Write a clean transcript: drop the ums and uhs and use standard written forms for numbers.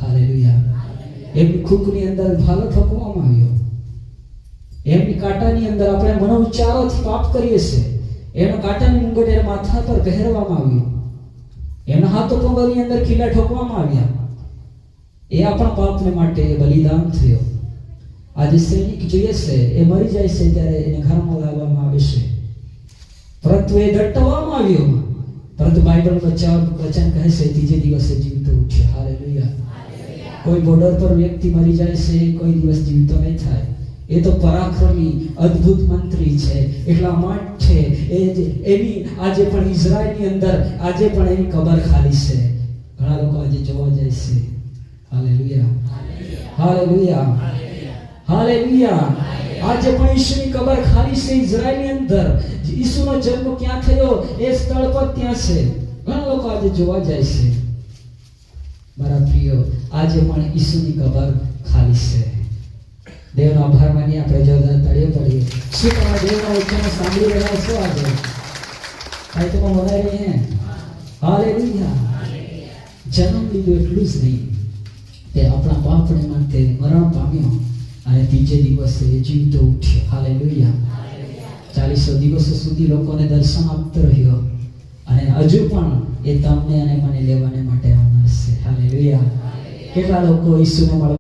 Hallelujah. એમની ખૂંકની અંદર ભાલો ઠોકવામાં આવ્યો. એમની કાંટાની અંદર આપણે મનોવિચારોથી પાપ કરીએ છીએ. એનો કાંટાની મુંગટ એના માથા પર પહેરવામાં આવ્યો. એના હાથો પગની અંદર ખીલા ઠોકવામાં આવ્યા. એ આપણા પાપને માટે બલિદાન થયો. આજે સૈનિક જોઈએ છે, એ મરી જાય છે ત્યારે એને ઘરમાં લાવવામાં આવે છે, પરંતુ એ દટાવવામાં આવ્યો. પરંતુ બાઇબલ વચન કહે છે ત્રીજે દિવસે જીવતો ઉઠ્યો. હાલેલુયા. કોઈ બોર્ડર પર વ્યક્તિ મરી જાય છે, કોઈ દિવસ જીવતો નહીં થાય. એ તો પરાક્રમી અદ્ભુત મંત્રી છે. એટલા માટે એની આજે પણ ઇઝરાયલની અંદર આજે પણ એની કબર ખાલી છે. ઘણા લોકો આજે જોવા જાય છે. Hallelujah, hallelujah, hallelujah. આજે પણ ઈસુની કબર ખાલી છે ઇઝરાયલની અંદર. ઈસુનો જન્મ ક્યાં થયો એ સ્થળ પર ત્યાં છે. ઘણા લોકો આજે જોવા જાય છે. મારા પ્રિયો, આજે પણ ઈસુની કબર ખાલી છે. દેવનો આભાર માની આપણે જોરદાર તાળીઓ પાડીએ. શું તમે દેવના વચનો સાંભળી રહ્યા છો? આજે કાંઈ તમે મનાઈ રહી હે? હાલેલુયા. જન્મ લીધો એટલું જ નહીં, તે આપણા પાપને માટે મરણ પામ્યો અને ત્રીજે દિવસે જીવતો ઉઠ્યો. હાલેલુયા. 40 દિવસો સુધી લોકોને દર્શન આપતો રહ્યો અને હજુ પણ એ તમને અને મને લેવાને માટે આવનાર છે. હાલેલુયા. કેટલા લોકો ઈસુને